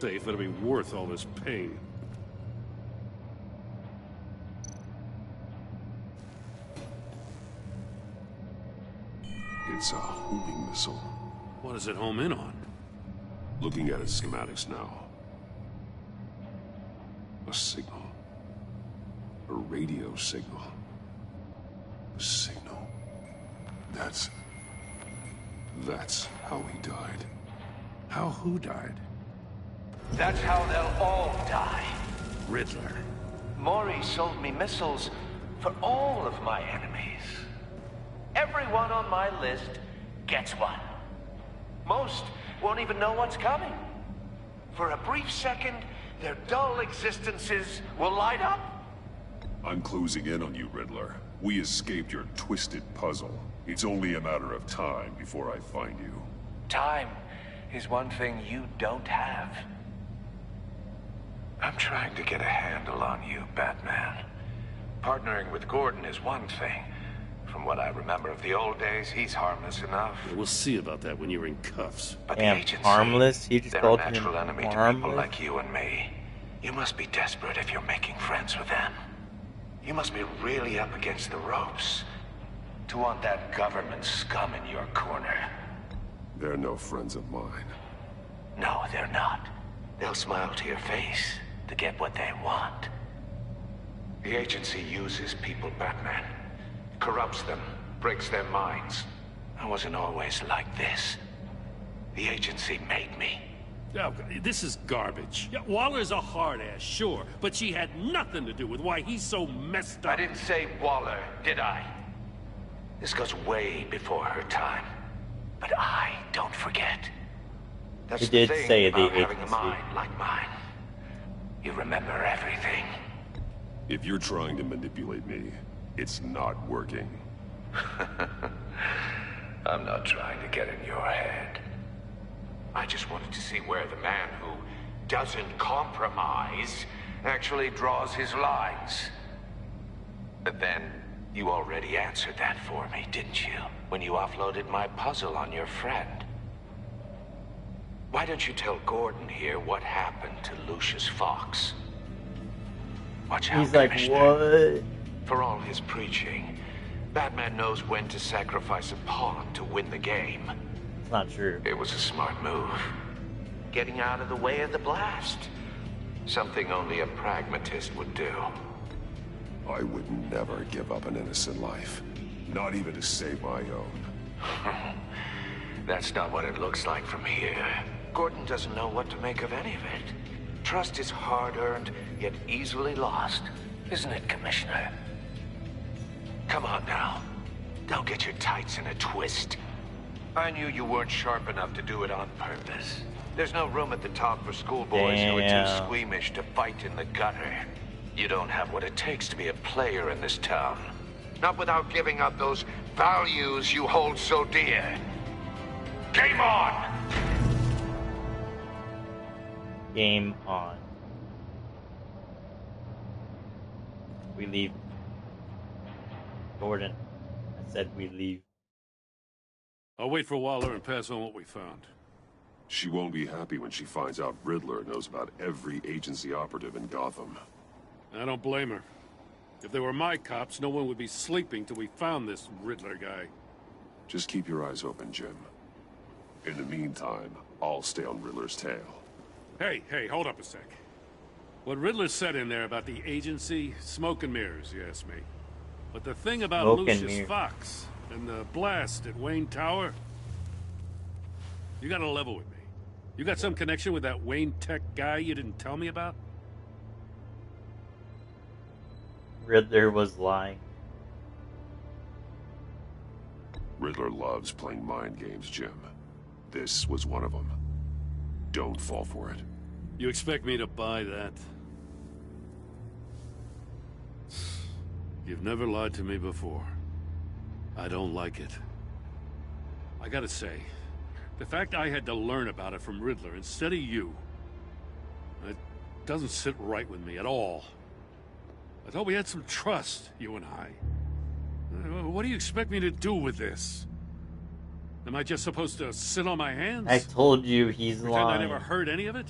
safe, it'll be worth all this pain. It's a homing missile. What does it home in on? Looking at its schematics now. A signal. A radio signal. A signal. That's how he died. How who died? That's how they'll all die. Riddler. Maury sold me missiles for all of my enemies. Everyone on my list gets one. Most won't even know what's coming. For a brief second, their dull existences will light up. I'm closing in on you, Riddler. We escaped your twisted puzzle. It's only a matter of time before I find you. Time is one thing you don't have. I'm trying to get a handle on you, Batman. Partnering with Gordon is one thing. From what I remember of the old days, he's harmless enough. We'll see about that when you're in cuffs. But Damn, the agency, harmless? You just they're a called him natural enemy to harmless? people like you and me. You must be desperate if you're making friends with them. You must be really up against the ropes to want that government scum in your corner. They're no friends of mine. No, they're not. They'll smile to your face to get what they want. The agency uses people, Batman. Corrupts them, breaks their minds. I wasn't always like this. The agency made me. Oh, this is garbage. Yeah, Waller's a hard-ass, sure, but she had nothing to do with why he's so messed up. I didn't say Waller, did I? This goes way before her time. But I don't forget. That's He the did thing say about the having a agency. mind like mine. You remember everything. If you're trying to manipulate me, it's not working. I'm not trying to get in your head. I just wanted to see where the man who doesn't compromise actually draws his lines. But then, you already answered that for me, didn't you? When you offloaded my puzzle on your friend. Why don't you tell Gordon here what happened to Lucius Fox? Watch out, He's like, Commissioner. what? For all his preaching, Batman knows when to sacrifice a pawn to win the game. It's not true. It was a smart move. Getting out of the way of the blast. Something only a pragmatist would do. I would never give up an innocent life. Not even to save my own. That's not what it looks like from here. Gordon doesn't know what to make of any of it. Trust is hard-earned, yet easily lost. Isn't it, Commissioner? Come on now. Don't get your tights in a twist. I knew you weren't sharp enough to do it on purpose. There's no room at the top for schoolboys who are too Damn. squeamish to fight in the gutter. You don't have what it takes to be a player in this town. Not without giving up those values you hold so dear. Game on! Game on. We leave. Gordon, I said we leave. I'll wait for Waller and pass on what we found. She won't be happy when she finds out Riddler knows about every agency operative in Gotham. I don't blame her. If they were my cops, no one would be sleeping till we found this Riddler guy. Just keep your eyes open, Jim. In the meantime, I'll stay on Riddler's tail. Hey, hold up a sec. What Riddler said in there about the agency, smoke and mirrors, you ask me. But the thing about Smoke and Lucius mirrors. Fox and the blast at Wayne Tower, you gotta level with me. You got some connection with that Wayne Tech guy you didn't tell me about? Riddler was lying. Riddler loves playing mind games, Jim. This was one of them. Don't fall for it. You expect me to buy that? You've never lied to me before. I don't like it. I gotta say, the fact I had to learn about it from Riddler instead of you, it doesn't sit right with me at all. I thought we had some trust, you and I. What do you expect me to do with this? Am I just supposed to sit on my hands? I told you he's Pretend I lying. never heard any of it?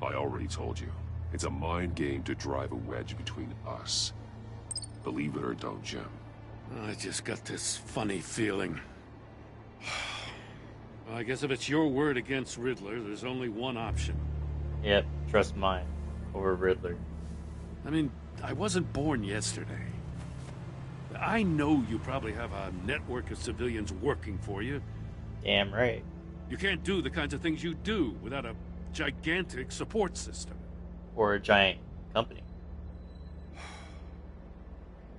I already told you. It's a mind game to drive a wedge between us. Believe it or don't, Jim. I just got this funny feeling. Well, I guess if it's your word against Riddler, there's only one option. Yep, trust mine over Riddler. I mean, I wasn't born yesterday. I know you probably have a network of civilians working for you. Damn right. You can't do the kinds of things you do without a gigantic support system. Or a giant company.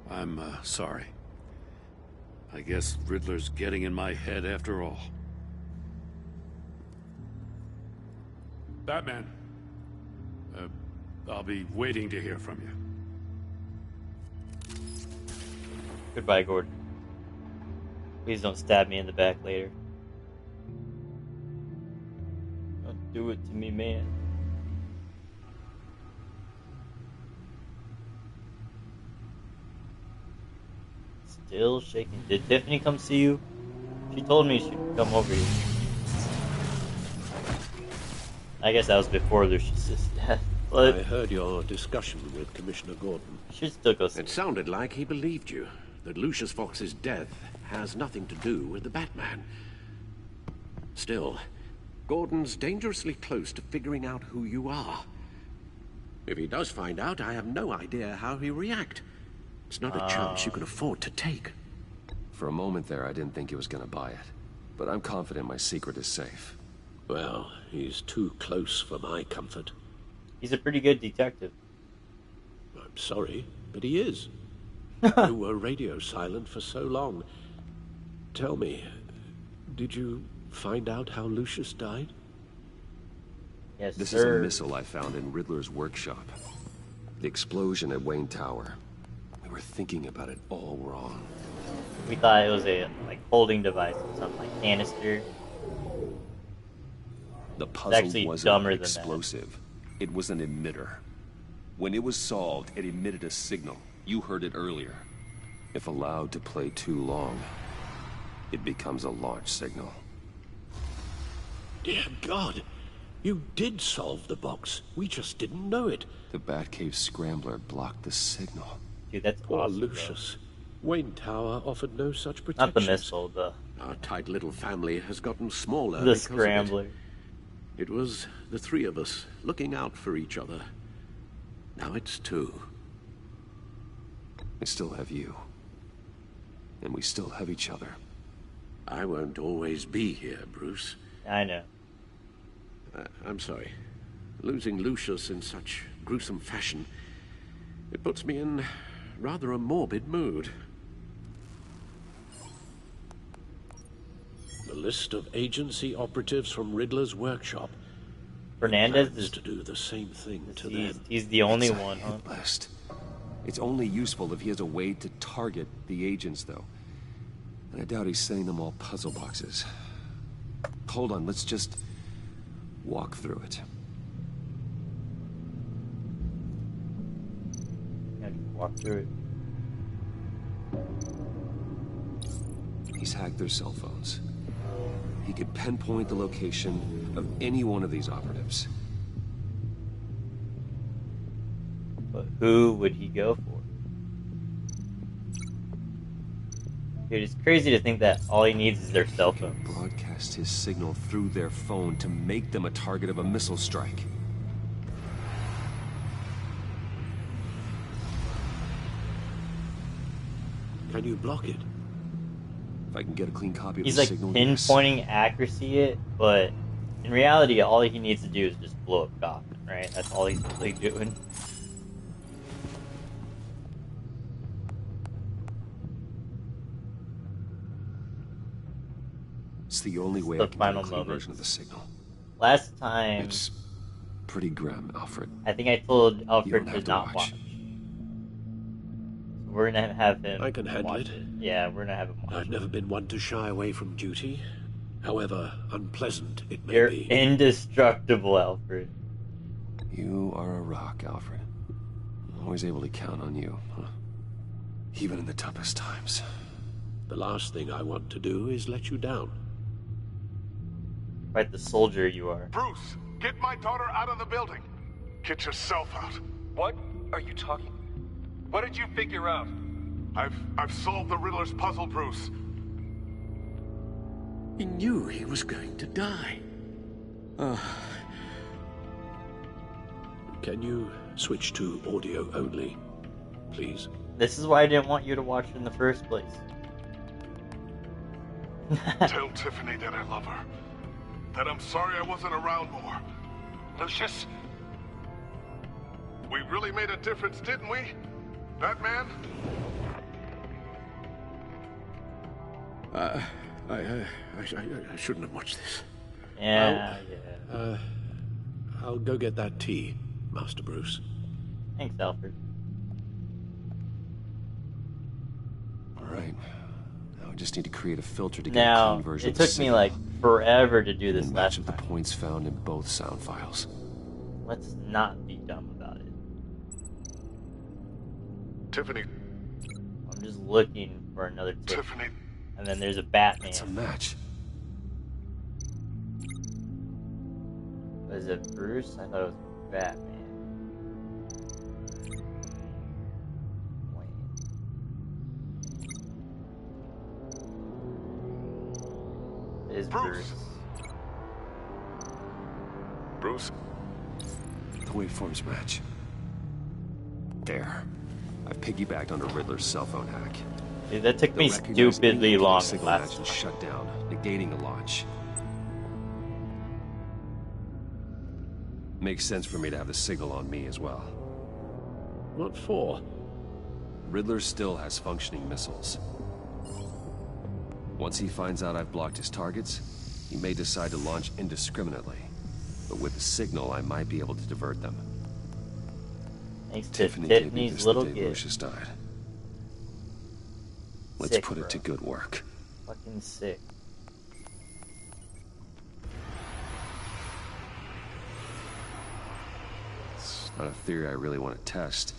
I'm sorry. I guess Riddler's getting in my head after all. Batman. I'll be waiting to hear from you. Goodbye, Gordon. Please don't stab me in the back later. Don't do it to me, man. Still shaking. Did Tiffany come see you? She told me she'd come over here. I guess that was before Lucius's death. But I heard your discussion with Commissioner Gordon. should still go see It her. sounded like he believed you, that Lucius Fox's death has nothing to do with the Batman. Still, Gordon's dangerously close to figuring out who you are. If he does find out, I have no idea how he'll react. It's not a chance you can afford to take. For a moment there, I didn't think he was gonna buy it. But I'm confident my secret is safe. Well, he's too close for my comfort. He's a pretty good detective. I'm sorry, but he is. You were radio silent for so long. Tell me, did you find out how Lucius died? Yes, This sir. is a missile I found in Riddler's workshop. The explosion at Wayne Tower. We were thinking about it all wrong. We thought it was a holding device or something, like canister. The puzzle actually wasn't dumber than that. explosive. It was an emitter. When it was solved, it emitted a signal. You heard it earlier. If allowed to play too long, it becomes a launch signal. Dear God, you did solve the box. We just didn't know it. The Batcave scrambler blocked the signal. Dude, that's Poor awesome, Lucius. Wayne Tower offered no such though. protection. Not the missile, the Our tight little family has gotten smaller the because of it. scrambler. It was the three of us looking out for each other. Now it's two. I still have you. And we still have each other. I won't always be here, Bruce. I know. I'm sorry. Losing Lucius in such gruesome fashion, it puts me in rather a morbid mood. The list of agency operatives from Riddler's workshop. Fernandez Plans is to do the same thing to he's, them. he's the only It's a one, huh? hit list. It's only useful if he has a way to target the agents, though. And I doubt he's sending them all puzzle boxes. Hold on, let's just walk through it. Yeah, just walk through it. He's hacked their cell phones. He could pinpoint the location of any one of these operatives. But who would he go for? Dude, it's crazy to think that all he needs is their cell phone. Broadcast his signal through their phone to make them a target of a missile strike. Can you block it? If I can get a clean copy of He's the like signal, yes. pinpointing accuracy it, but in reality, all he needs to do is just blow up Gotham, right? That's all he's really doing. It's the only way The I can get final a clean moment. version of the signal. Last time, It's pretty grim, Alfred. I think I told You Alfred don't to have to not watch. watch. So we're gonna have him. I can handle watch it. Yeah, we're gonna have him watch. I've never been one to shy away from duty, however unpleasant it may You're be. indestructible, Alfred. You are a rock, Alfred. I'm always able to count on you, huh? Even in the toughest times. The last thing I want to do is let you down. Quite the soldier you are. Bruce, Get my daughter out of the building. Get yourself out. What are you talking? What did you figure out? I've solved the Riddler's puzzle, Bruce. He knew he was going to die. Can you switch to audio only, please? This is why I didn't want you to watch it in the first place. Tell Tiffany that I love her. That I'm sorry I wasn't around more. Lucius? We really made a difference, didn't we? Batman? I shouldn't have watched this. Yeah, I'll go get that tea, Master Bruce. Thanks, Alfred. Alright. Now I just need to create a filter to get a Now, clean version it of the took me signal, like forever to do this and match last up the time. points found in both sound files. Let's not be dumb about it. Tiffany. I'm just looking for another tip. Tiffany. And then there's a Batman. It's a match. Was it Bruce? I thought it was Batman. Wait. It is Bruce. Bruce? The waveforms match. There. I've piggybacked onto Riddler's cell phone hack. Dude, that took me The recognized stupidly incoming long signal last match and time. shut down, negating the launch. Makes sense for me to have the signal on me as well. What for? Riddler still has functioning missiles. Once he finds out I've blocked his targets, he may decide to launch indiscriminately. But with the signal, I might be able to divert them. Thanks to Tiffany gave me Tiffany's this little the day gift. Lucius died. Let's Sick, put bro. it to good work. Fucking sick. It's not a theory I really want to test.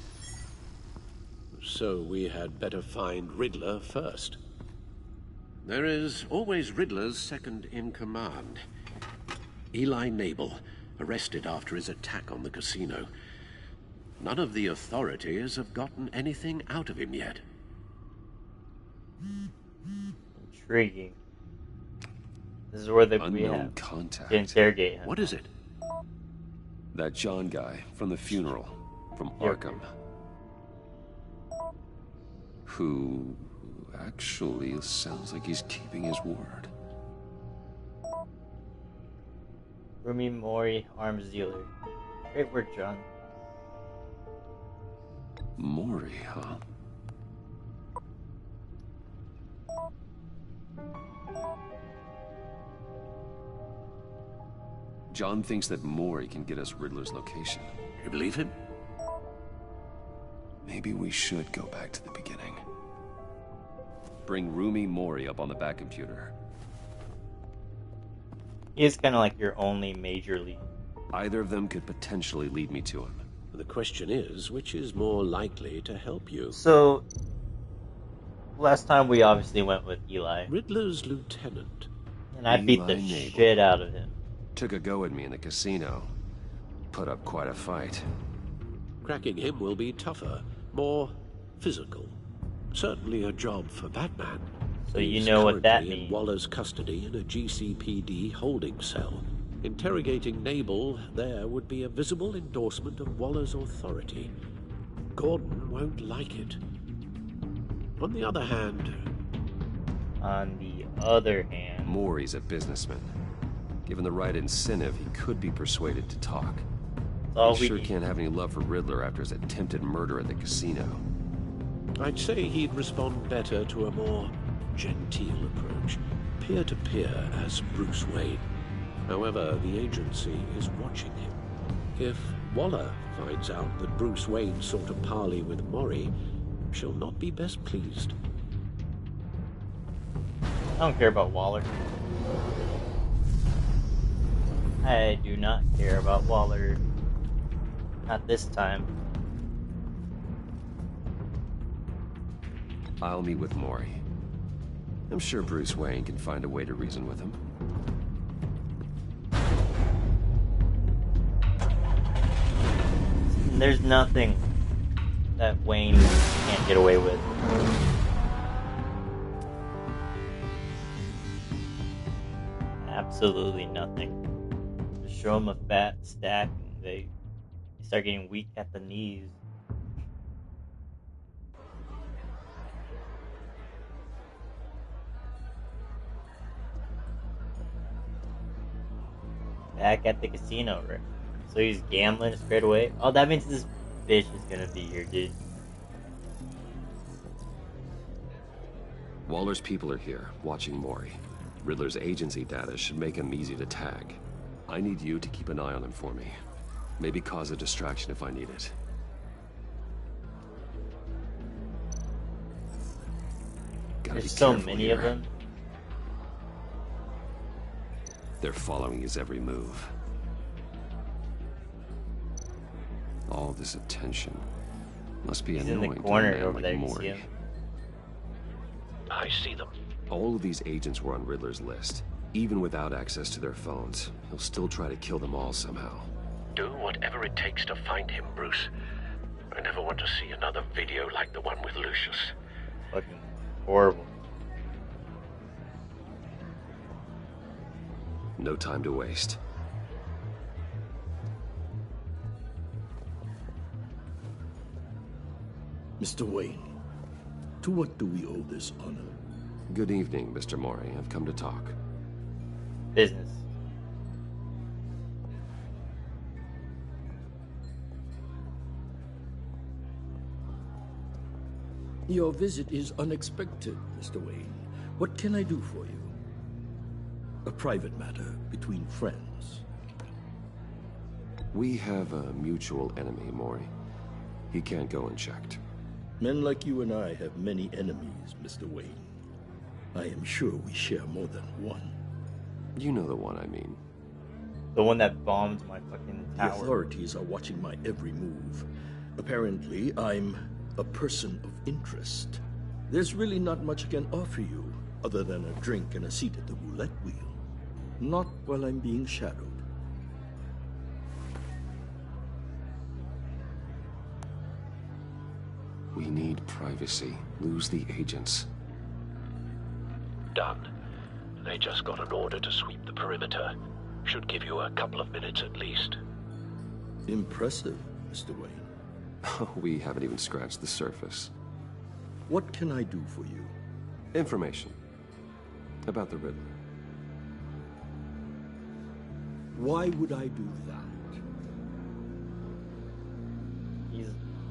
So we had better find Riddler first. There is always Riddler's second in command. Eli Nabel, arrested after his attack on the casino. None of the authorities have gotten anything out of him yet. Intriguing. This is where we Unknown have contact. to interrogate him. What is it? That John guy from the funeral, from Yeah. Arkham. Who actually sounds like he's keeping his word. Rumi Mori, arms dealer. Great work, John. Mori, huh? John thinks that Mori can get us Riddler's location. You believe him? Maybe we should go back to the beginning. Bring Rumi Mori up on the back computer. He is kind of like your only major lead. Either of them could potentially lead me to him. The question is, which is more likely to help you? So, last time we obviously went with Eli, Riddler's lieutenant. and I beat the Eli Nabel. shit out of him. Took a go at me in the casino. Put up quite a fight. Cracking him will be tougher, more physical. Certainly a job for Batman. So you He's know what that currently in means. Waller's custody in a GCPD holding cell. Interrogating Nabel there would be a visible endorsement of Waller's authority. Gordon won't like it. On the other hand, Mori's a businessman. Given the right incentive, he could be persuaded to talk. all He we sure need. can't have any love for Riddler after his attempted murder at the casino. I'd say he'd respond better to a more genteel approach, peer-to-peer as Bruce Wayne. However, the agency is watching him. If Waller finds out that Bruce Wayne sought a parley with Mori, she'll not be best pleased. I don't care about Waller. I do not care about Waller. Not this time. I'll meet with Mori. I'm sure Bruce Wayne can find a way to reason with him. there's nothing that Wayne can't get away with. Absolutely nothing. Just show them a fat stack and they start getting weak at the knees. Back at the casino, right? So he's gambling straight away. Oh, that means this bitch is gonna be here, dude. Waller's people are here, watching Mori. Riddler's agency data should make him easy to tag. I need you to keep an eye on him for me. Maybe cause a distraction if I need it. Gotta There's be so careful many here. of them. They're following his every move. All this attention must be He's in annoying the to a corner man over like there. You see Mori. him? I see them. All of these agents were on Riddler's list. Even without access to their phones, he'll still try to kill them all somehow. Do whatever it takes to find him, Bruce. I never want to see another video like the one with Lucius. Fucking horrible. No time to waste. Mr. Wayne, to what do we owe this honor? Good evening, Mr. Mori. I've come to talk. Business. Your visit is unexpected, Mr. Wayne. What can I do for you? A private matter between friends. We have a mutual enemy, Mori. He can't go unchecked. Men like you and I have many enemies, Mr. Wayne. I am sure we share more than one. You know the one I mean. The one that bombed my fucking The tower. authorities are watching my every move. Apparently, I'm a person of interest. There's really not much I can offer you, other than a drink and a seat at the roulette wheel. Not while I'm being shadowed. We need privacy. Lose the agents. Done. They just got an order to sweep the perimeter. Should give you a couple of minutes at least. Impressive, Mr. Wayne. We haven't even scratched the surface. What can I do for you? Information. About the Riddler. Why would I do that?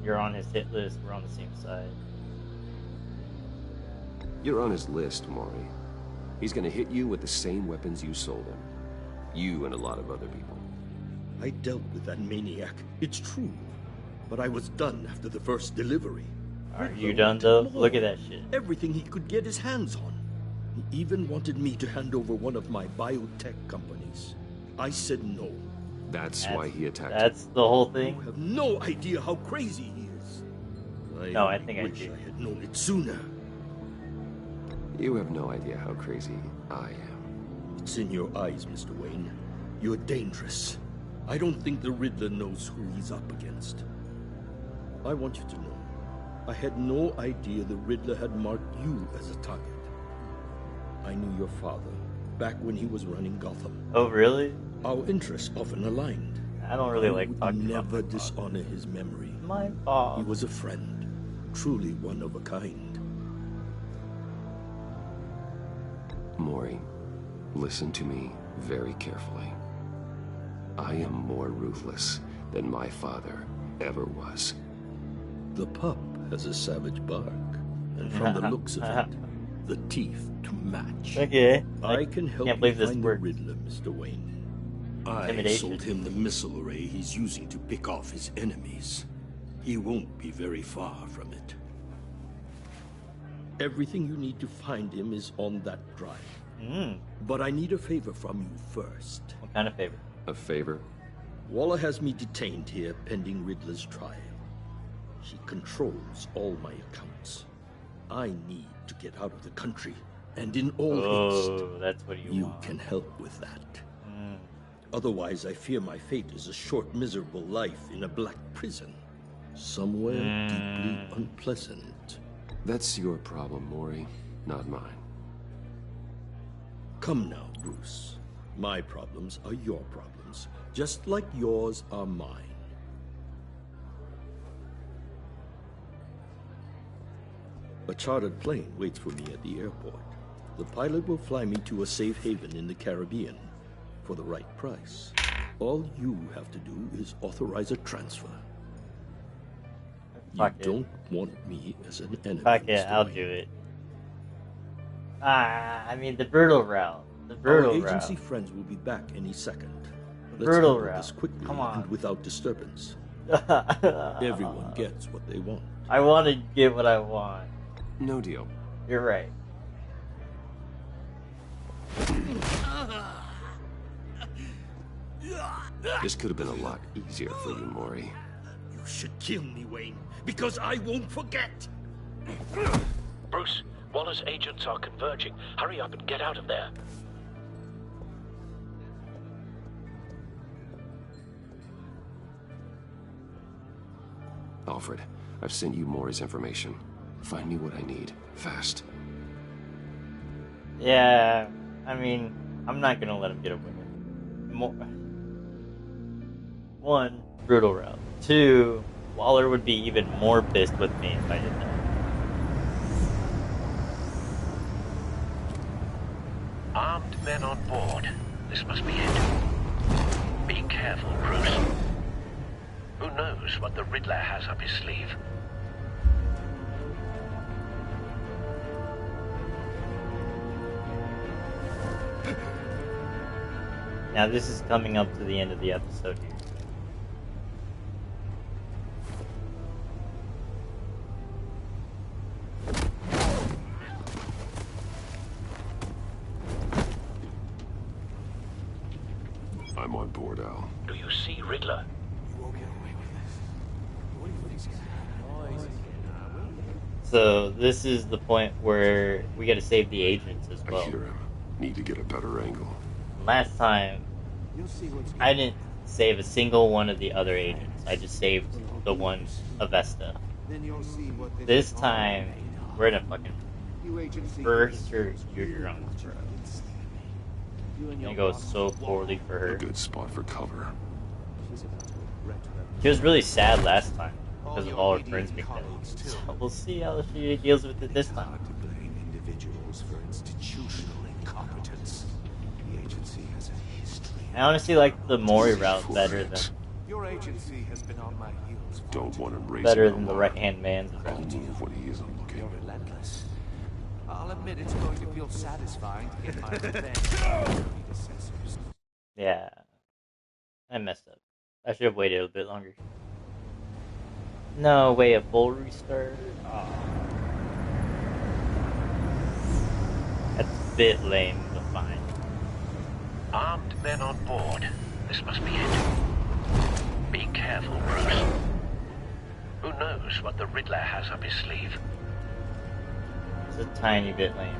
You're on his hit list. We're on the same side. You're on his list, Mori. He's gonna hit you with the same weapons you sold him. You and a lot of other people. I dealt with that maniac. It's true. But I was done after the first delivery. Are Riddler you done wanted though? more. Look at that shit. Everything he could get his hands on. He even wanted me to hand over one of my biotech companies. I said no. That's why he attacked That's the whole You thing. have no idea how crazy he is. No, I only think I wish do. I had known it sooner. you. You have no idea how crazy I am. It's in your eyes, Mr. Wayne. You're dangerous. I don't think the Riddler knows who he's up against. I want you to know, I had no idea the Riddler had marked you as a target. I knew your father, back when he was running Gotham. Oh, really? Our interests often aligned. I don't really I like would talking about never dishonor his memory. my He fault. was a friend, truly one of a kind. Mori, listen to me very carefully. I am more ruthless than my father ever was. The pup has a savage bark, and from the looks of it, the teeth to match. Okay. I can help can't you believe this find the works. Riddler, Mr. Wayne. I Intimidation. sold him the missile array he's using to pick off his enemies. He won't be very far from it. Everything you need to find him is on that drive. But I need a favor from you first. What kind of favor? A favor? Waller has me detained here pending Riddler's trial. She controls all my accounts. I need to get out of the country, and in all haste. Oh, that's what you You want. can help with that. Otherwise, I fear my fate is a short, miserable life in a black prison. Somewhere deeply unpleasant. That's your problem, Maury, not mine. Come now, Bruce. My problems are your problems, just like yours are mine. A chartered plane waits for me at the airport. The pilot will fly me to a safe haven in the Caribbean for the right price. All you have to do is authorize a transfer. Fuck You don't want me as an enemy. Fuck it, Mr. I'll Wayne. do it. I mean the brutal route. The brutal Our route. agency friends will be back any second. Let's Brutal handle route. this quickly Come on. and without disturbance. Everyone gets what they want. I want to get what I want. No deal. You're right. This could have been a lot easier for you, Maury. You should kill me, Wayne, because I won't forget. Bruce, Waller's agents are converging. Hurry up and get out of there. Alfred, I've sent you Maury's information. Find me what I need, fast. Yeah, I mean, I'm not gonna let him get away with it. One, brutal route. Two, Waller would be even more pissed with me if I did that. Armed men on board. This must be it. Be careful, Bruce. Who knows what the Riddler has up his sleeve? Now this is coming up to the end of the episode here. I'm on board, Al. Do you see Riddler? So this is the point where we gotta save the agents as well. I hear him. Need to get a better angle. Last time, I didn't save a single one of the other agents. I just saved the one Avesta. This time, we're gonna fucking burst her eardrums, bro. It goes so poorly for her. A good spot for cover. She was really sad last time because of all her friends being dead. So we'll see how she deals with it this time. To blame individuals for institutional incompetence. The agency has a history. I honestly like the Maury route better than Your agency has been on my heels. Don't want him raising better an than the alarm. right hand man's I'll route. move when he isn't looking. You're relentless. I'll admit it's going to feel satisfying to get my revenge on your predecessors. Yeah, I messed up. I should have waited a bit longer. No way, a full restart. Aw. That's a bit lame, but fine. Armed men on board. This must be it. Be careful, Bruce. Who knows what the Riddler has up his sleeve? It's a tiny bit lame.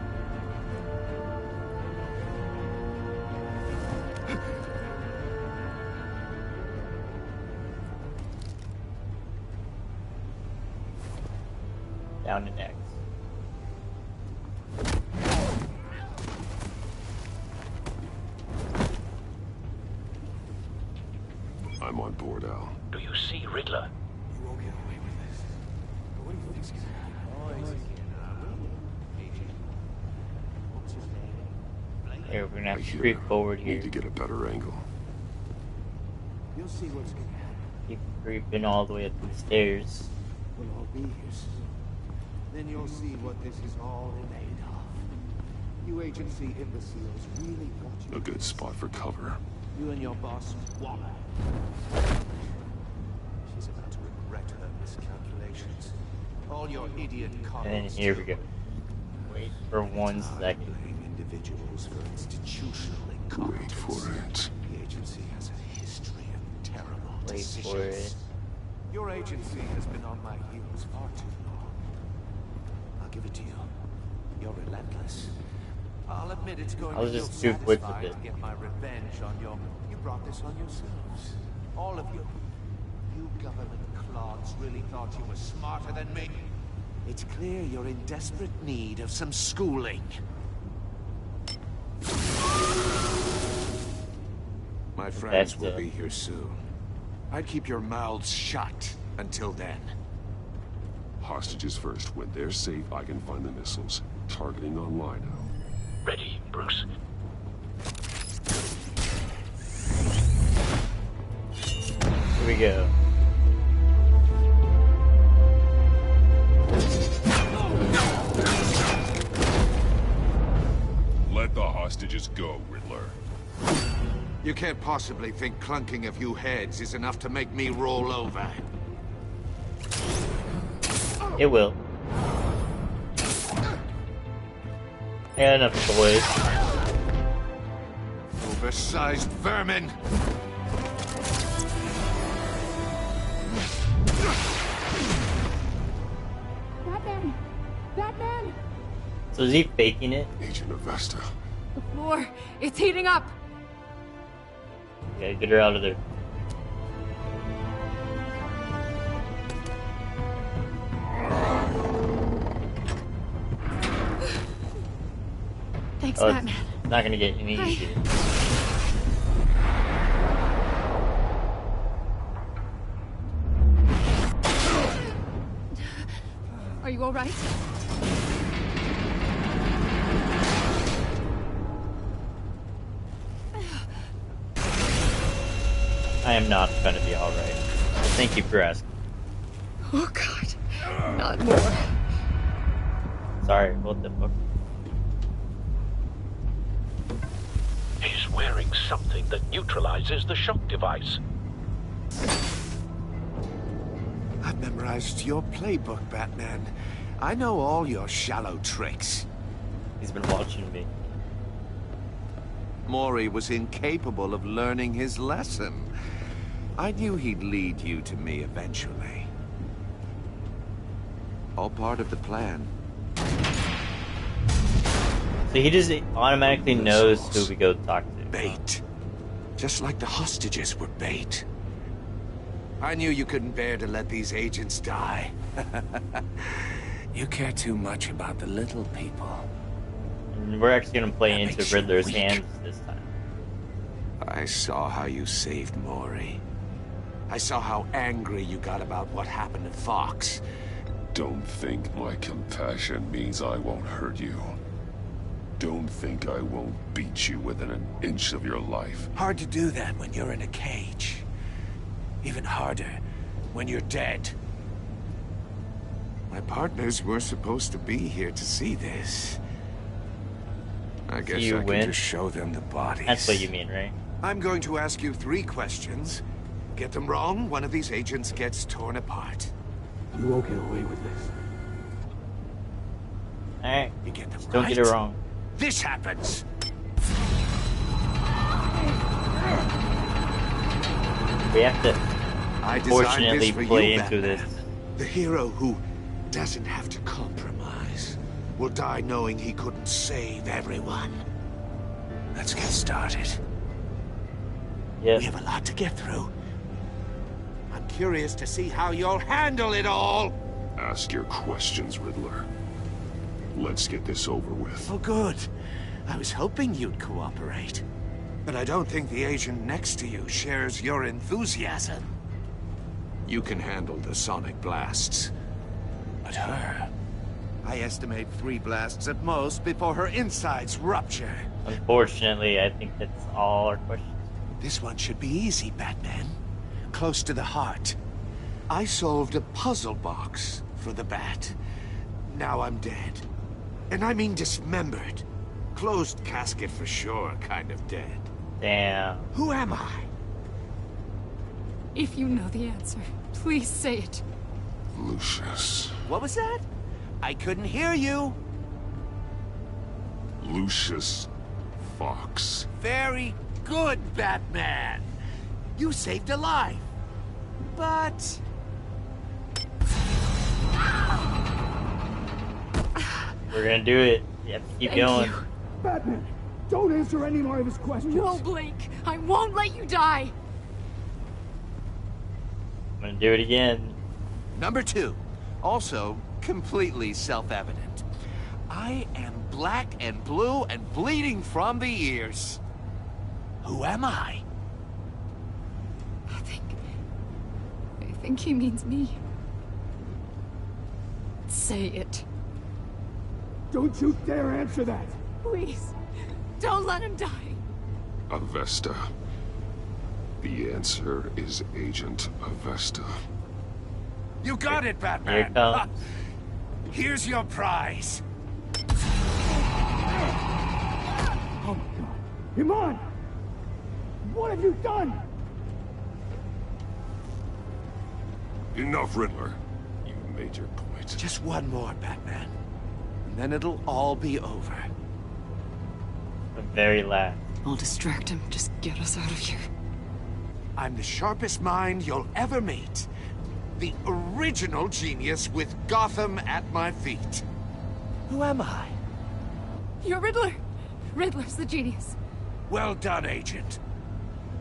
Down to next. I'm on board, Al. Do you see Riddler? You won't get away with this. But what do you think's gonna happen? What's his name? Here, we're gonna have I to hear creep him. forward Need here. to get a better angle. You'll see what's gonna happen. Keep creeping all the way up the stairs. We'll all be here soon. Then you'll see what this is all made of. You agency imbeciles really got you. A good spot for cover. You and your boss, Waller. She's about to regret her miscalculations. All your idiot And comments. here we go. Wait for 1 second. Blame individuals for institutional incompetence. Wait for it. The agency has a history of terrible Wait decisions. for it. Your agency has been on my heels far too long. I'll give it to you. You're relentless. I'll admit it's going I was to just feel too quick with satisfying it. to get my revenge on your... You brought this on yourselves. All of you. You government clods really thought you were smarter than me. It's clear you're in desperate need of some schooling. My friends will be here soon. I'd keep your mouths shut until then. Hostages first. When they're safe, I can find the missiles. Targeting on Lino. Ready, Bruce. Here we go. Let the hostages go, Riddler. You can't possibly think clunking a few heads is enough to make me roll over. It will. I got enough toys. Oversized vermin! Batman! Batman! So is he faking it? Agent Avesta. The floor, it's heating up! Okay, get her out of there. Thanks, Oh, Batman. it's not gonna get any easier. Are you alright? I am not gonna be alright. Thank you for asking. Oh god. Not more. Sorry, what the fuck? He's wearing something that neutralizes the shock device. I've memorized your playbook, Batman. I know all your shallow tricks. He's been watching me. Maury was incapable of learning his lesson. I knew he'd lead you to me eventually. All part of the plan. So he just automatically knows who we go talk to. Bait. Just like the hostages were bait. I knew you couldn't bear to let these agents die. You care too much about the little people. And we're actually gonna play That into makes you Riddler's weak. hands this time. I saw how you saved Maury. I saw how angry you got about what happened to Fox. Don't think my compassion means I won't hurt you. Don't think I won't beat you within an inch of your life. Hard to do that when you're in a cage. Even harder when you're dead. My partners were supposed to be here to see this. I guess you I win? can just show them the bodies. That's what you mean, right? I'm going to ask you 3 questions. Get them wrong, one of these agents gets torn apart. You won't get away with this. Alright. You get them Just right. don't get it wrong. This happens. We have to I designed fortunately this for play you, into Batman. this. The hero who doesn't have to compromise will die knowing he couldn't save everyone. Let's get started. Yep. We have a lot to get through. I'm curious to see how you'll handle it all. Ask your questions, Riddler. Let's get this over with. Oh, good. I was hoping you'd cooperate. But I don't think the agent next to you shares your enthusiasm. You can handle the sonic blasts. But her... I estimate 3 blasts at most before her insides rupture. Unfortunately, I think that's all our questions. This one should be easy, Batman. Close to the heart. I solved a puzzle box for the Bat. Now I'm dead. And I mean dismembered. Closed casket for sure, kind of dead. Damn. Who am I? If you know the answer, please say it. Lucius. What was that? I couldn't hear you. Lucius Fox. Very good, Batman. You saved a life. But... We're gonna do it. You have to keep going. You. Batman, don't answer any more of his questions. No, Blake. I won't let you die. gonna do it again. Number 2, also completely self-evident. I am black and blue and bleeding from the ears. Who am I? I think he means me. Say it. Don't you dare answer that! Please. Don't let him die. Avesta. The answer is Agent Avesta. You got it, Here Batman. it comes. Here's your prize. Oh my god. Iman! What have you done? Enough, Riddler. You made your point. Just one more, Batman. And then it'll all be over. The very last. I'll distract him. Just get us out of here. I'm the sharpest mind you'll ever meet. The original genius with Gotham at my feet. Who am I? You're Riddler. Riddler's the genius. Well done, Agent.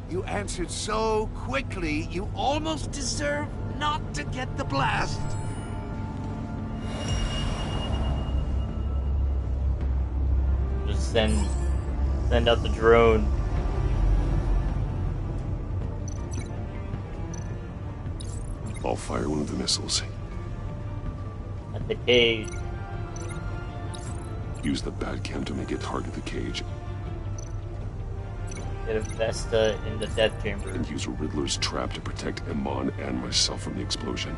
You answered so quickly, you almost deserve not to get the blast. Just send out the drone. I'll fire one of the missiles. At the cage. Use the Batcam to make it target the cage. Get a Vesta in the death chamber. And use Riddler's trap to protect Iman and myself from the explosion.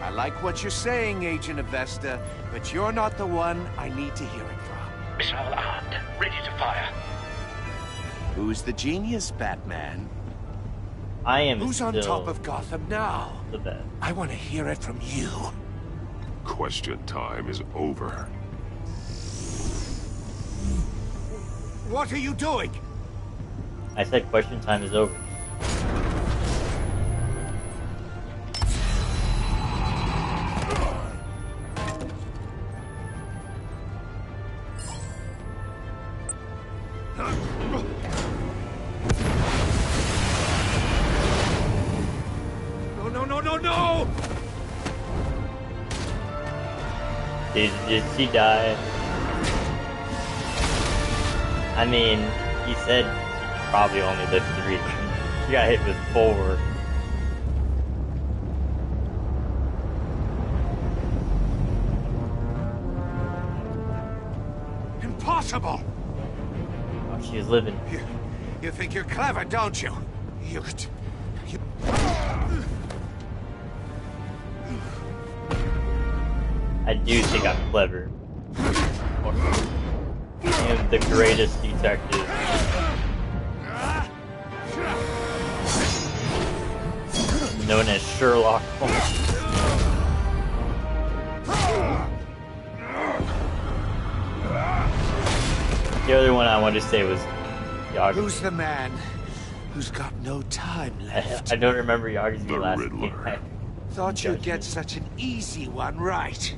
I like what you're saying, Agent Avesta, but you're not the one I need to hear it from. Missile armed, ready to fire. Who's the genius, Batman? I am Who's on still top of Gotham now? the best. I want to hear it from you. Question time is over. What are you doing? I said question time is over. No! Did she die? I mean, he said she probably only lived 3. She got hit with 4. Impossible! Oh, she was living. You think you're clever, don't you? You... I do think I'm clever. I am the greatest detective. Known as Sherlock Holmes. The other one I wanted to say was Yagami. Who's the man who's got no time left? I don't remember Yagami's The last Riddler. name. Thought you'd get such an easy one right.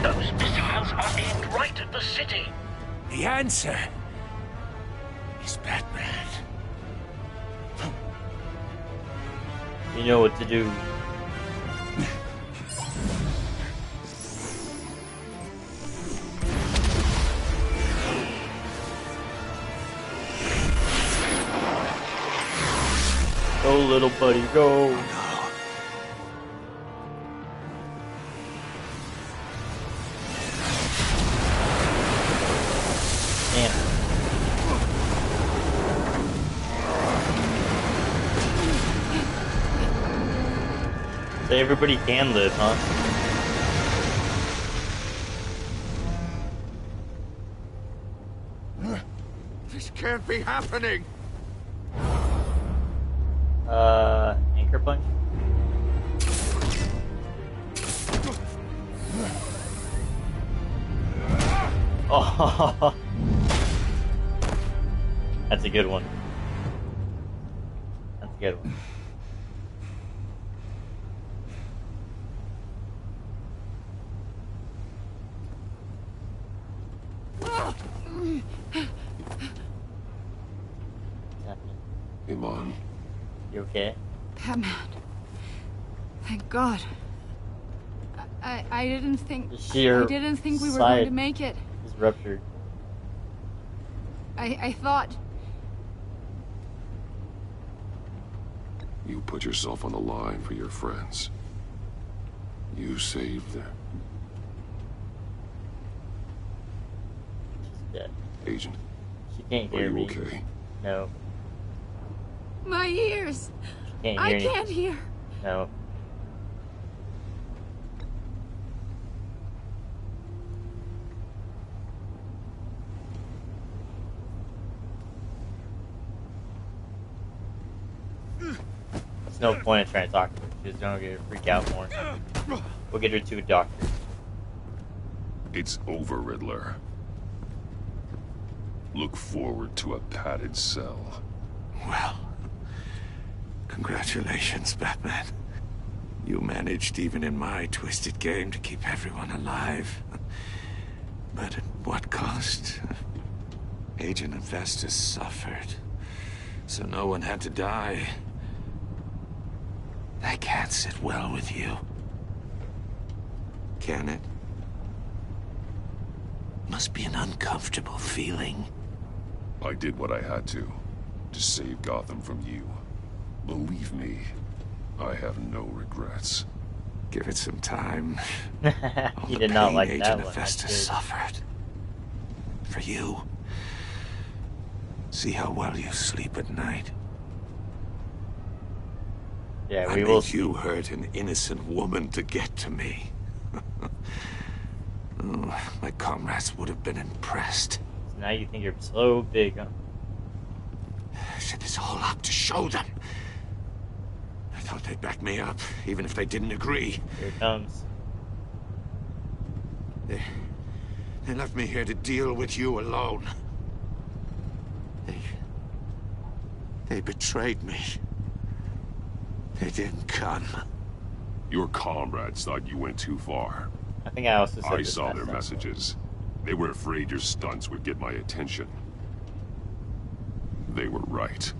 Those missiles are aimed right at the city. The answer is Batman. You know what to do. Go, little buddy, go. Damn. So everybody can live, huh? This can't be happening. Anchor punch? Oh, that's a good one. That's a good one. Iman. You okay? Batman. Thank God. I didn't think we were going to make it. Is ruptured. I thought. You put yourself on the line for your friends. You saved them. She's dead. Agent, She can't are hear you me. okay? No. My ears. She can't hear I anything. can't hear. No. There's no point in trying to talk to her. She's gonna get her freak out more. We'll get her to a doctor. It's over, Riddler. Look forward to a padded cell. Well, congratulations, Batman. You managed, even in my twisted game, to keep everyone alive. But at what cost? Agent Avesta suffered, so no one had to die. That can't sit well with you. Can it? Must be an uncomfortable feeling. I did what I had to save Gotham from you. Believe me, I have no regrets. Give it some time. He did not like that Agent one. Avesta suffered. For you. See how well you sleep at night. Yeah, I we will. made you hurt an innocent woman to get to me. Oh, my comrades would have been impressed. So now you think you're so big, huh? I set this all up to show them. I thought they'd back me up, even if they didn't agree. Here it comes. They left me here to deal with you alone. They betrayed me. They didn't come. Your comrades thought you went too far. I think I also said I this saw last their time. messages. They were afraid your stunts would get my attention. They were right.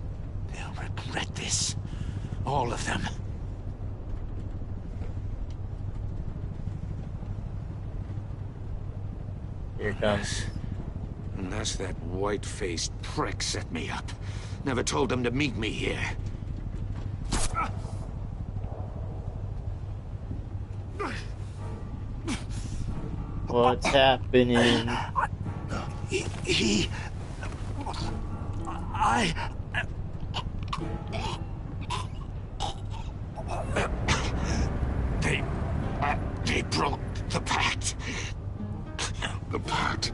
They'll regret this. All of them. Here it comes. Unless that white-faced prick set me up. Never told them to meet me here. What's happening? They broke the pact. The pact?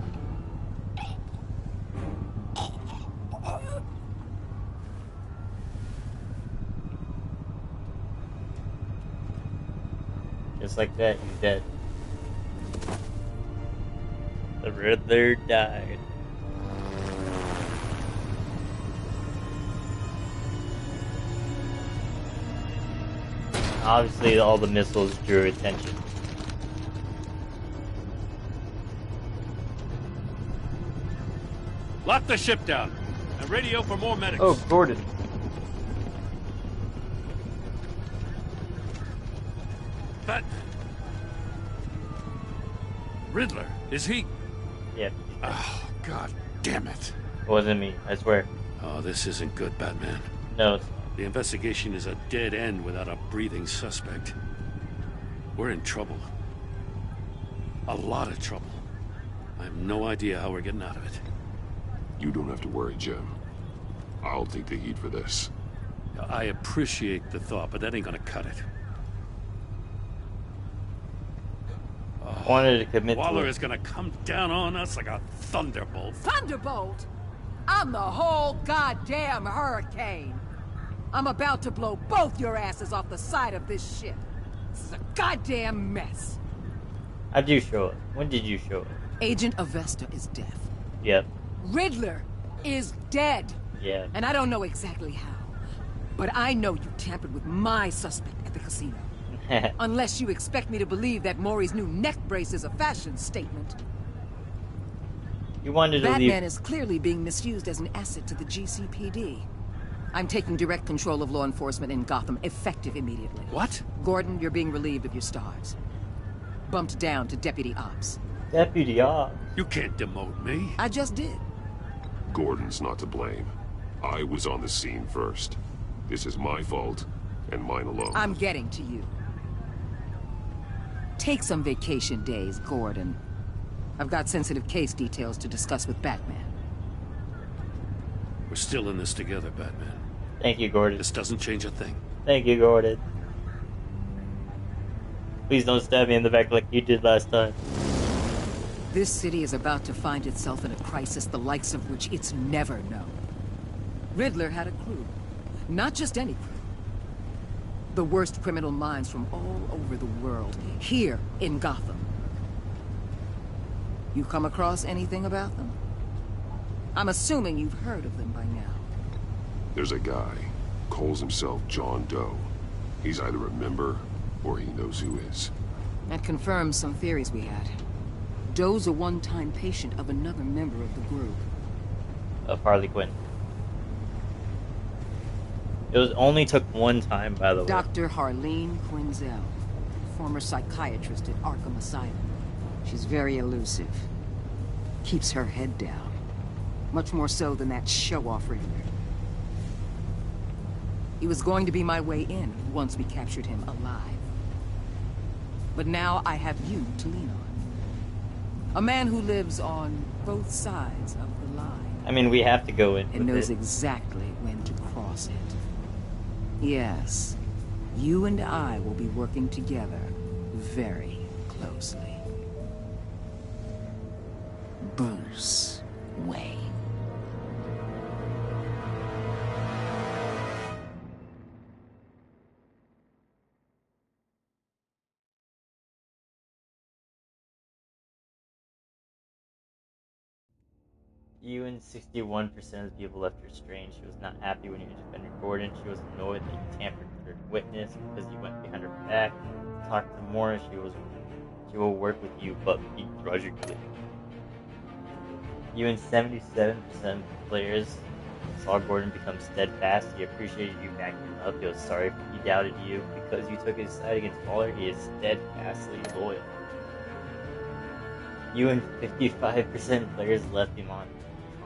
Just like that, you dead. The Riddler died. Obviously, all the missiles drew attention. Lock the ship down and radio for more medics. Oh, Gordon. That Riddler, is he? Yeah. Oh, God damn it. It wasn't me, I swear. Oh, this isn't good, Batman. No, it's not. The investigation is a dead end without a breathing suspect. We're in trouble. A lot of trouble. I have no idea how we're getting out of it. You don't have to worry, Jim. I'll take the heat for this. I appreciate the thought, but that ain't gonna cut it. I wanted to commit Waller to it. is gonna come down on us like a thunderbolt. Thunderbolt? I'm the whole goddamn hurricane. I'm about to blow both your asses off the side of this ship. This is a goddamn mess. How'd you show it? When did you show it? Agent Avesta is dead. Yep. Riddler is dead. Yeah. And I don't know exactly how. But I know you tampered with my suspect at the casino. Unless you expect me to believe that Maury's new neck brace is a fashion statement. You wanted to Batman leave. is clearly being misused as an asset to the GCPD. I'm taking direct control of law enforcement in Gotham, effective immediately. What? Gordon, you're being relieved of your stars. Bumped down to Deputy Ops. Deputy Ops? You can't demote me. I just did. Gordon's not to blame. I was on the scene first. This is my fault, and mine alone. I'm getting to you. Take some vacation days, Gordon. I've got sensitive case details to discuss with Batman. We're still in this together, Batman. Thank you, Gordon. This doesn't change a thing. Thank you, Gordon. Please don't stab me in the back like you did last time. This city is about to find itself in a crisis the likes of which it's never known. Riddler had a crew. Not just any crew. The worst criminal minds from all over the world, here in Gotham. You come across anything about them? I'm assuming you've heard of them by now. There's a guy, calls himself John Doe. He's either a member, or he knows who is. That confirms some theories we had. Doe's a one-time patient of another member of the group. Of Harley Quinn. It was only took one time, by the way. Dr. Harleen Quinzel, former psychiatrist at Arkham Asylum. She's very elusive. Keeps her head down. Much more so than that show-off Riddler. He was going to be my way in once we captured him alive. But now I have you to lean on. A man who lives on both sides of the line. I mean, we have to go in and with knows it. exactly when to cross it. Yes, you and I will be working together very closely. Bruce Wayne. Even 61% of the people left her strange. She was not happy when you defended Gordon. She was annoyed that you tampered with her witness because you went behind her back. To talk to Morris, she will work with you, but begrudgingly. Even 77% of the players saw Gordon become steadfast. He appreciated you backing him up. He was sorry he doubted you. Because you took his side against Waller, he is steadfastly loyal. You and 55% of players left him on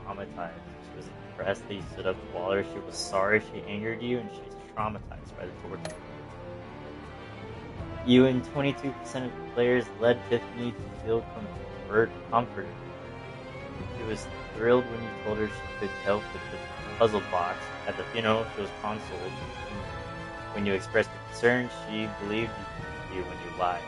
traumatized. She was impressed that you stood up to Waller. She was sorry she angered you, and she's traumatized by the torture. You and 22% of the players led Tiffany to feel comfort. She was thrilled when you told her she could help with the puzzle box. At the funeral, she was consoled. When you expressed your concern, she believed you when you lied.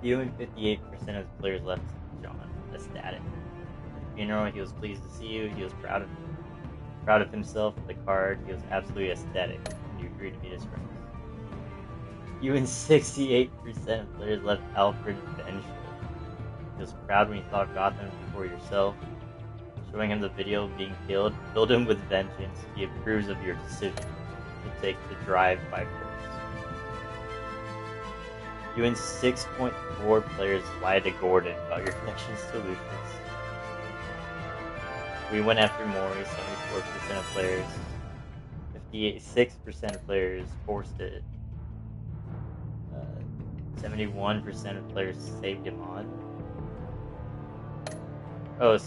You and 58% of the players left John ecstatic. At the funeral, he was pleased to see you. He was proud of himself with the card. He was absolutely ecstatic when you agreed to meet his friends. You and 68% of players left Alfred vengeful. He was proud when you thought Gotham before yourself. Showing him the video of being killed filled him with vengeance. He approves of your decision to take the drive by force. You and 6.4 players lied to Gordon about your connection solutions. We went after Maury, 74% of players. 56% of players forced it. 71% of players saved him on. Oh,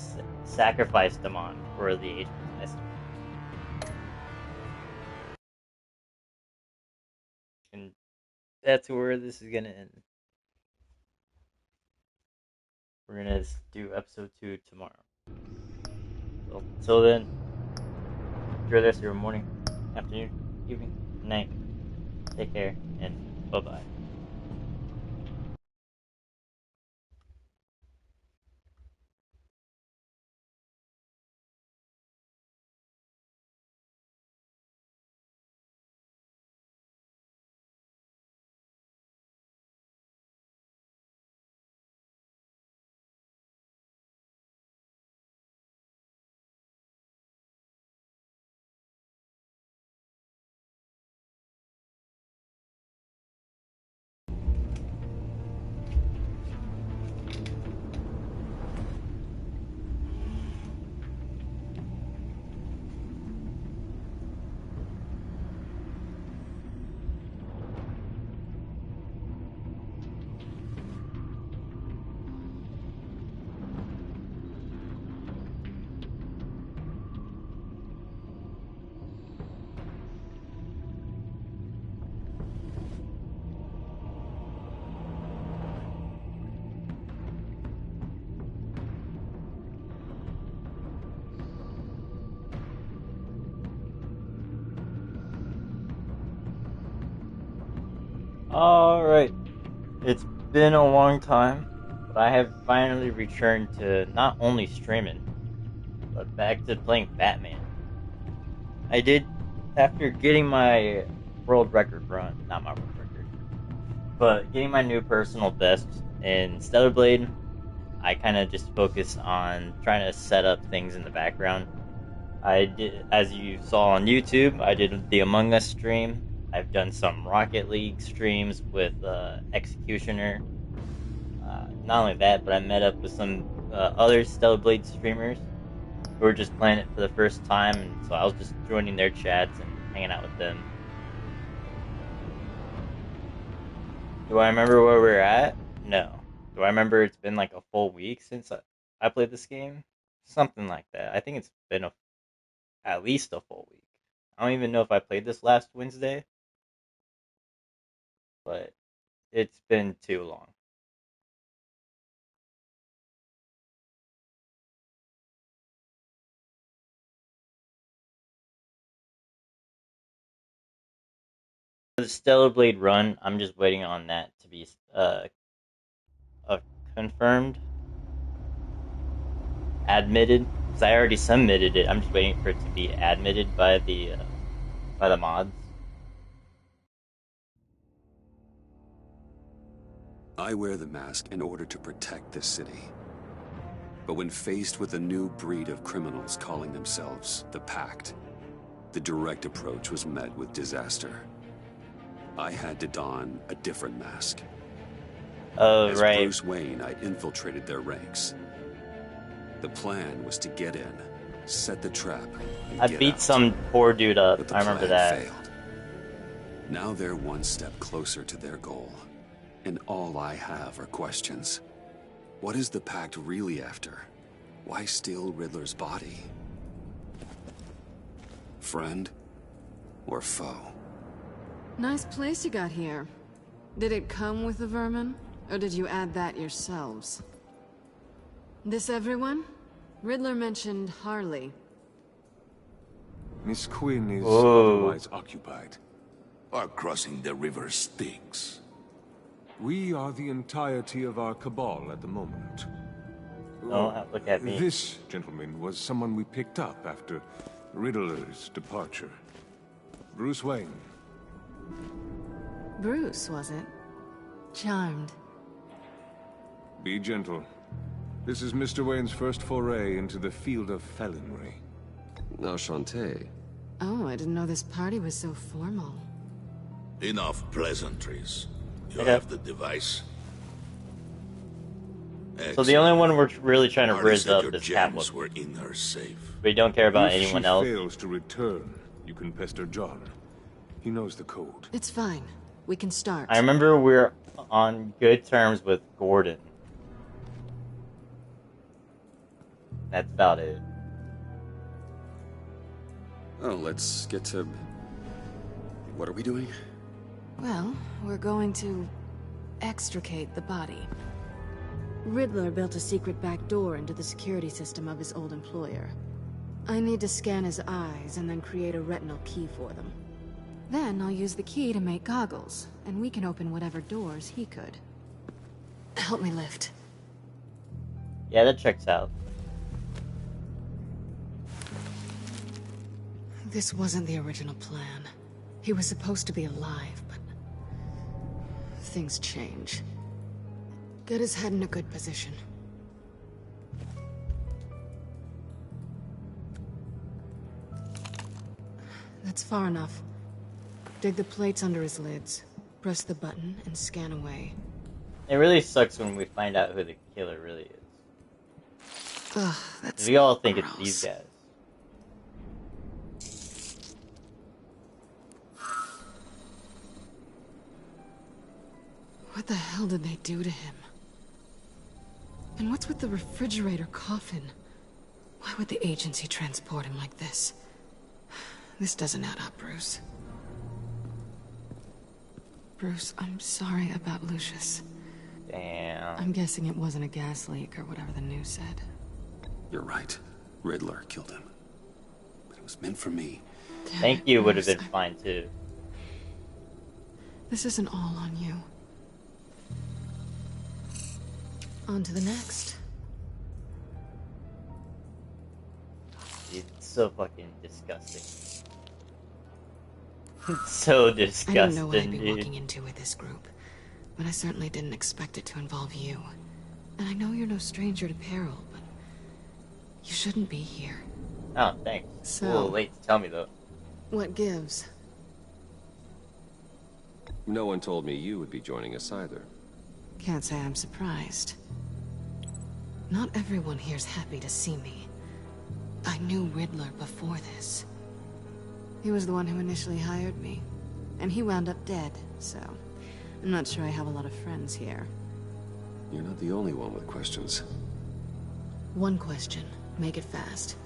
sacrificed him on for the agent's estimate. And that's where this is gonna end. We're gonna do episode 2 tomorrow. So, until then, enjoy the rest of your morning, afternoon, evening, night. Take care, and bye-bye. Alright. It's been a long time, but I have finally returned to not only streaming, but back to playing Batman. I did, after getting my world record run, not my world record, but getting my new personal best in Stellar Blade, I kind of just focused on trying to set up things in the background. I did, as you saw on YouTube, I did the Among Us stream. I've done some Rocket League streams with Executioner. Not only that, but I met up with some other Stellar Blade streamers who were just playing it for the first time, and so I was just joining their chats and hanging out with them. Do I remember where we're at? No. Do I remember it's been like a full week since I played this game? Something like that. I think it's been at least a full week. I don't even know if I played this last Wednesday, but it's been too long. The Stellar Blade run, I'm just waiting on that to be confirmed, admitted, because I already submitted it. I'm just waiting for it to be admitted by the mods. I wear the mask in order to protect this city. But when faced with a new breed of criminals calling themselves the Pact, the direct approach was met with disaster. I had to don a different mask. Oh, As right. Bruce Wayne, I infiltrated their ranks. The plan was to get in, set the trap, and I get beat out. some poor dude up. But the I remember plan that. failed. Now they're one step closer to their goal, and all I have are questions. What is the Pact really after? Why steal Riddler's body? Friend or foe? Nice place you got here. Did it come with the vermin? Or did you add that yourselves? This everyone? Riddler mentioned Harley. Miss Quinn is Whoa. otherwise occupied. Our crossing the river Styx. We are the entirety of our cabal at the moment. Don't look at me. This gentleman was someone we picked up after Riddler's departure. Bruce Wayne. Bruce, was it? Charmed. Be gentle. This is Mr. Wayne's first foray into the field of felonry. Enchanté. Oh, I didn't know this party was so formal. Enough pleasantries. You Okay. have the device. So the only one we're really trying to Marty rizz said up your is gems Catwoman. were in her safe. We don't care about If anyone she else. fails to return, you can pester John. He knows the code. It's fine. We can start. I remember we're on good terms with Gordon. That's about it. Oh, let's get to... What are we doing? Well, we're going to extricate the body. Riddler built a secret back door into the security system of his old employer. I need to scan his eyes and then create a retinal key for them. Then I'll use the key to make goggles, and we can open whatever doors he could. Help me lift. Yeah, that checks out. This wasn't the original plan. He was supposed to be alive, but things change. Get his head in a good position. That's far enough. Dig the plates under his lids. Press the button and scan away. It really sucks when we find out who the killer really is. Ugh, that's We all think gross. it's these guys. What the hell did they do to him? And what's with the refrigerator coffin? Why would the agency transport him like this? This doesn't add up, Bruce. Bruce, I'm sorry about Lucius. Damn. I'm guessing it wasn't a gas leak or whatever the news said. You're right. Riddler killed him. But it was meant for me. Thank you would have been fine too. This isn't all on you. On to the next. It's so fucking disgusting. It's so disgusting, I didn't know what I'd be dude. walking into with this group, but I certainly didn't expect it to involve you. And I know you're no stranger to peril, but you shouldn't be here. Oh, thanks. So, a little late to tell me, though. What gives? No one told me you would be joining us either. Can't say I'm surprised. Not everyone here's happy to see me. I knew Riddler before this. He was the one who initially hired me, and he wound up dead, so I'm not sure I have a lot of friends here. You're not the only one with questions. One question. Make it fast.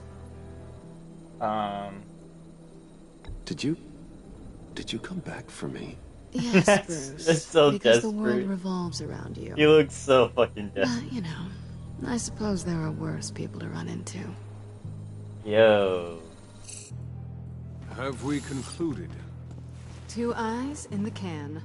Did you come back for me? Yes, Bruce. That's so because desperate. the world revolves around you. He looks so fucking desperate. But, you know, I suppose there are worse people to run into. Yo. Have we concluded? 2 eyes in the can.